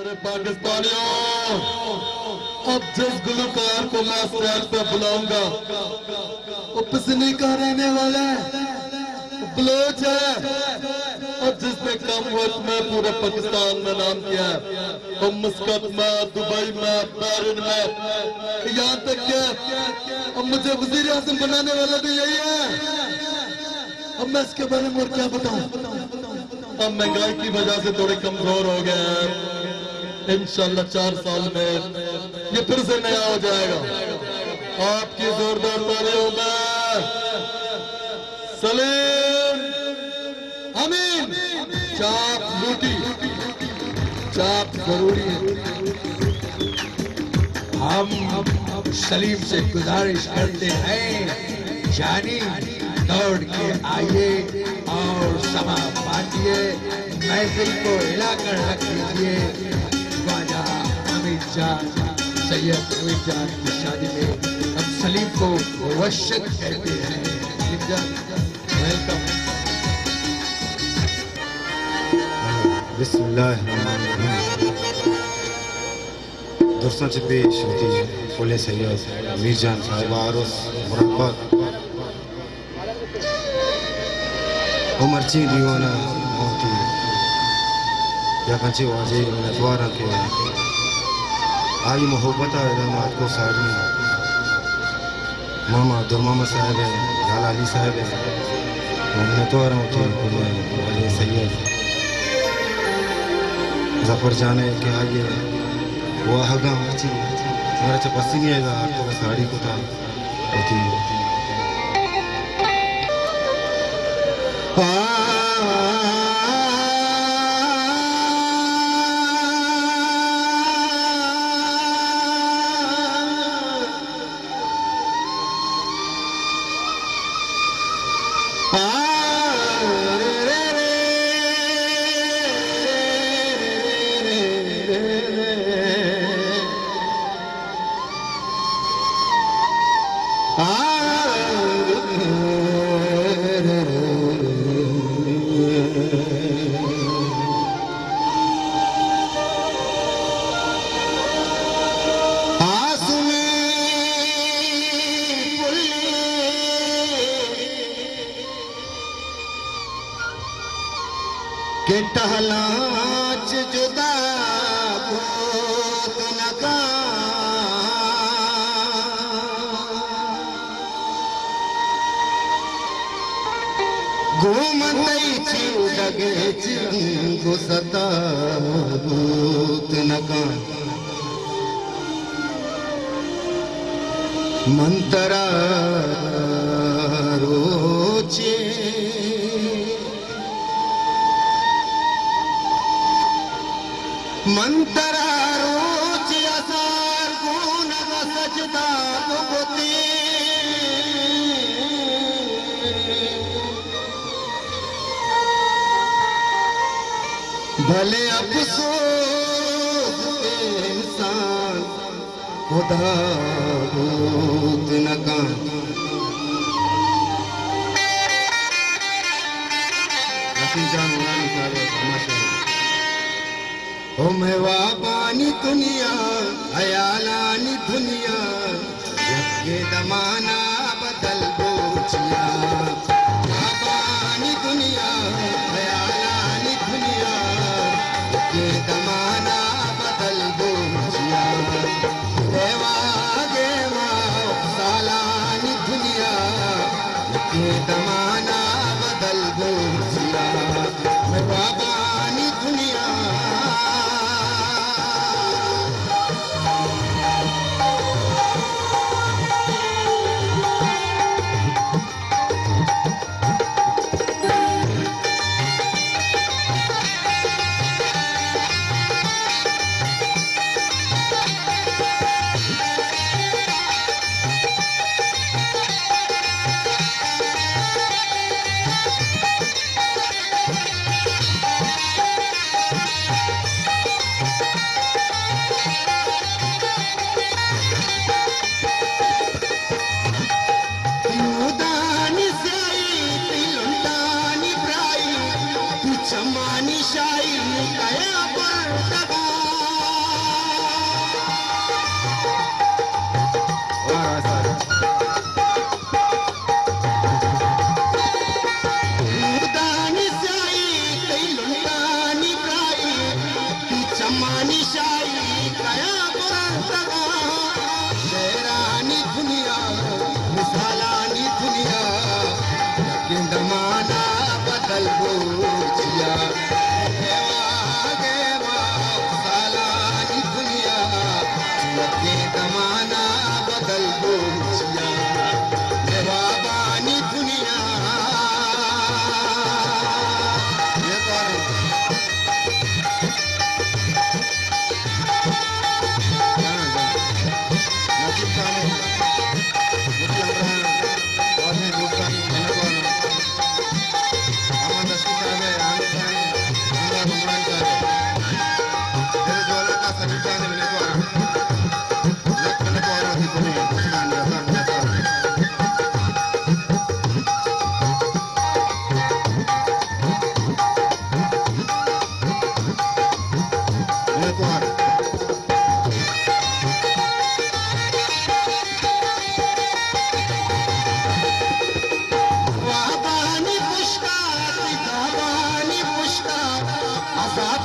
मेरे पाकिस्तानियों, अब जिस गुलकार को मैं स्टेज पे बुलाऊंगा वो पिसनी का रहने वाला है, बलोच है, और जिसने कम वक्त में पूरे पाकिस्तान में नाम किया है, और मस्कत में, दुबई में, बहरीन में, यहाँ तक के अब मुझे वजीर आजम बनाने वाला भी यही है। अब मैं इसके बारे में और क्या बताऊं? अब महंगाई की वजह से थोड़े कमजोर हो गए हैं। इंशाल्लाह 4 साल में ये फिर से नया हो जाएगा। आपकी जोरदार तालियों में सलीम अमीन। चाप लूटी, चाप जरूरी है। हम सलीम से गुजारिश करते हैं, जानी दौड़ के आइए और समा बांटिए, महफिल को हिलाकर रख दीजिए। ख्वाजा अमीर जान, सैयद अमीर जान की शादी में हम सलीम को मुवश्शक कहते हैं। सलीम जान, वेलकम। बिस्मिल्लाहिर्रहमानिर्रहीम। दोस्तों से पेश होती है फुले सैयद अमीर जान साहिबा आरुस मुरब्बत उमरची दीवाना होती या कंचे वाजे नजवारा के आई मोहब्बत दामाद को सारी मामा दुर्मामा साहब है, लाला अली साहब है, नजवारा होती वाले सैयद जफर जाने के आगे वो हगा मर्ची मेरा चपस्सी नहीं आएगा तो साड़ी को था होती के टहलाच जुदा भूत नगा घूमतई छी डगे चिरंगो सता भूत नगा मंतरा रोचे मंतरा रोच असार गुण सजदा भुगते भले अफसोस इंसान खुदा भूत नका ओ मैं वाबानी दुनिया हयालानी दुनिया ये दमाना बदल बोचिया वाबानी दुनिया हयालानी दुनिया ये दमाना बदल बोचिया देवा गेवा सालानी दुनिया ये दमाना बदल बोचिया मैं वाबानी दुनिया अमानी शाही कया पुरंतगा शेरानी दुनिया मिसालानी दुनिया कि जमाना बदल गो जिया सालानी दुनिया कि जमाना बदल गो जिया बाबानी दुनिया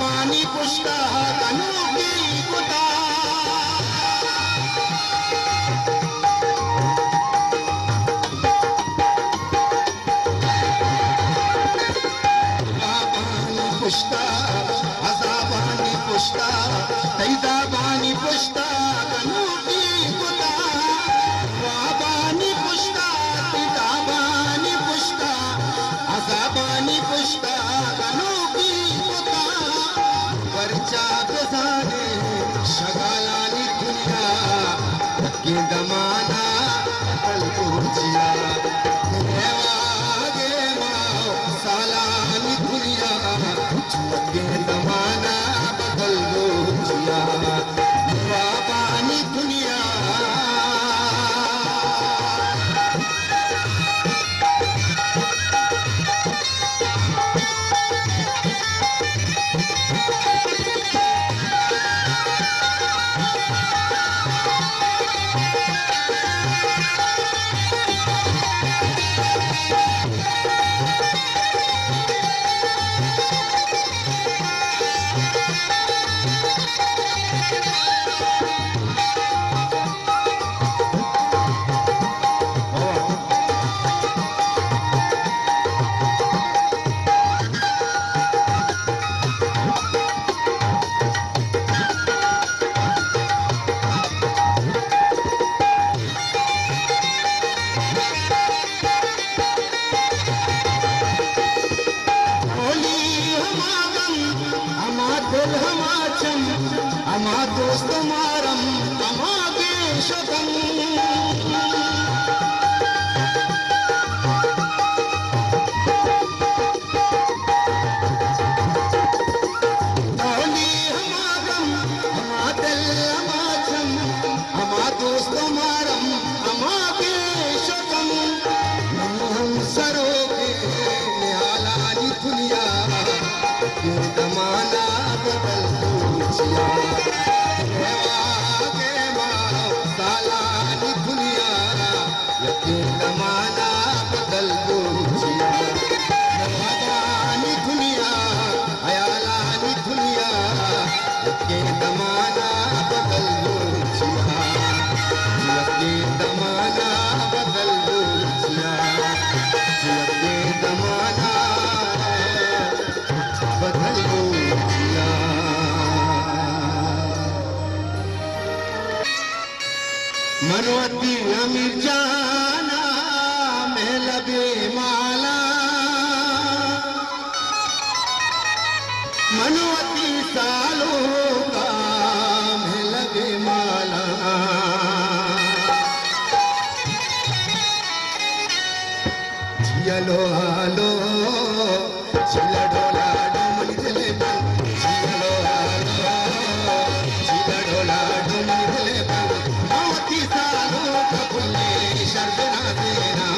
पानी पुष्टा कनू की कुटा पानी पुष्टा अजाबानी पुष्टा तैजाबानी पुष्टा कनू की कुटा वाबानी पुष्टा तैजाबानी पुष्टा अजाबानी पुष्टा कनू की कुटा परचा गजाने शगालानी दुनिया कि दमाना कल पूछिया देवागे माओ सालानी दुनिया कि दमाना बदल पूछिया बाबानी दुनिया अमा दोस्त मारम अमा देशकम होली हमारम अमा दिल अमाचम अमा दोस्त मारम अमा देशकम हम सरोगे निहालानी दुनिया कि जमाना बदल पूछिया देवागे माओ सालानी दुनिया कि जमाना बदल पूछिया देवानी दुनिया अयालानी दुनिया कि जमाना बदल पूछिया कि जमाना बदल पूछिया कि जमाना बदल पूछिया मनवती अमीर जाना में लबे माला मनवती सालों का में लबे माला जियलो हालो चिलडोला डुमनी दिले जियलो हालो चिलडोला डुमनी दिले सालों का बुल्ले शर्त ना देना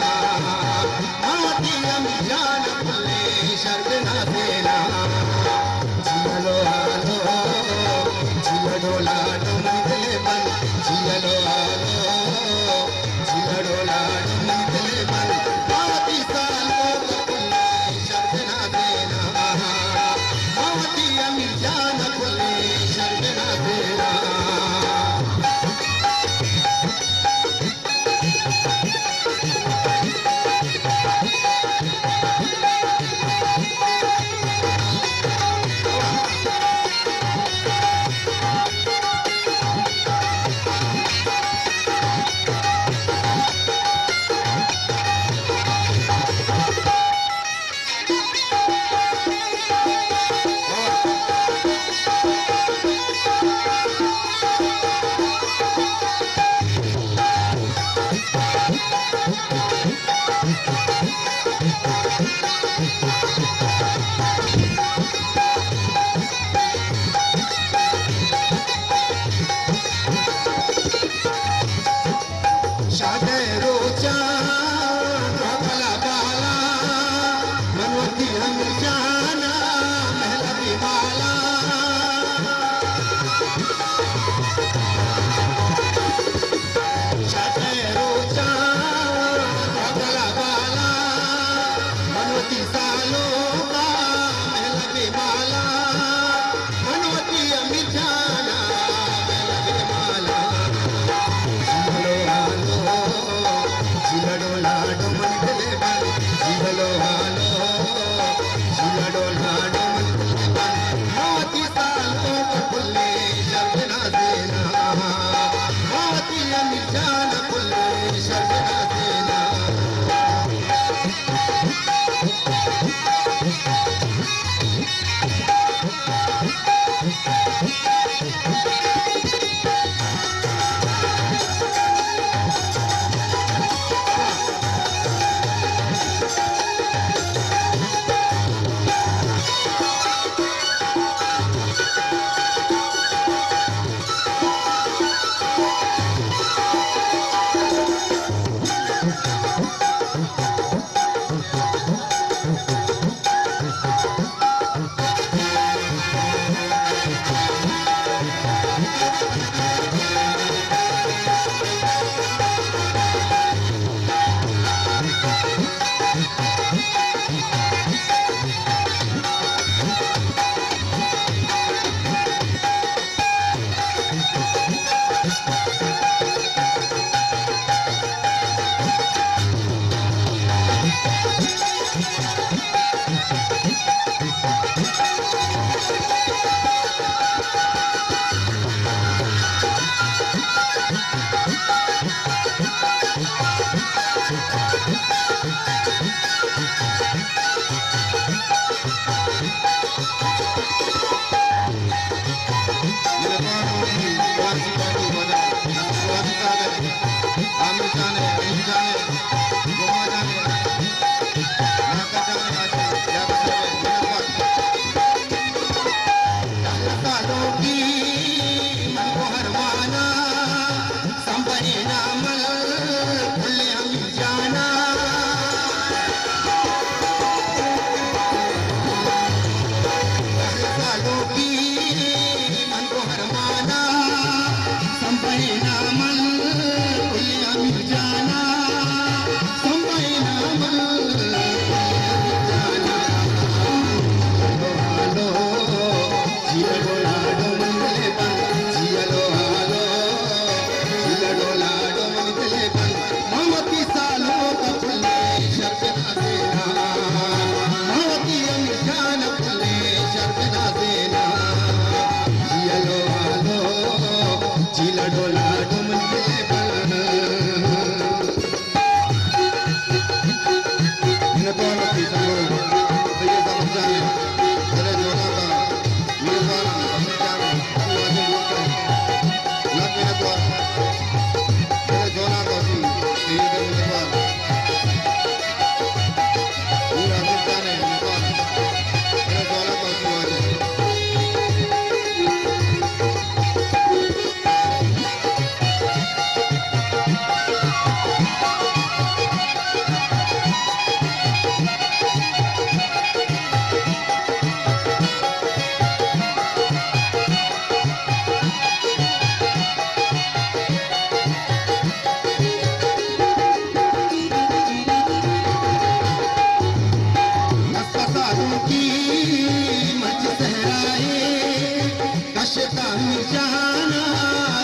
का निशाना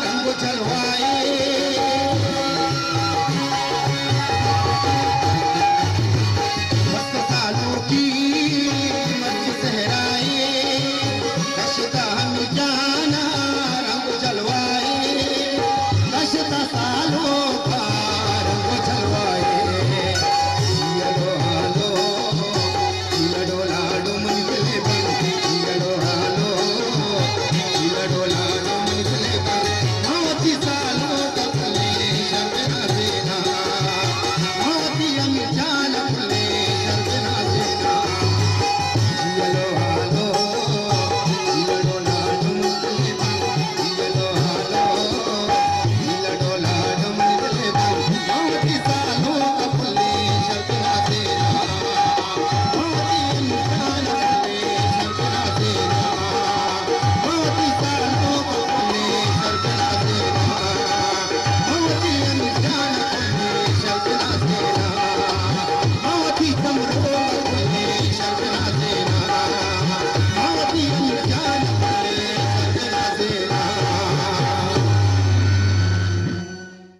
रंग चलवा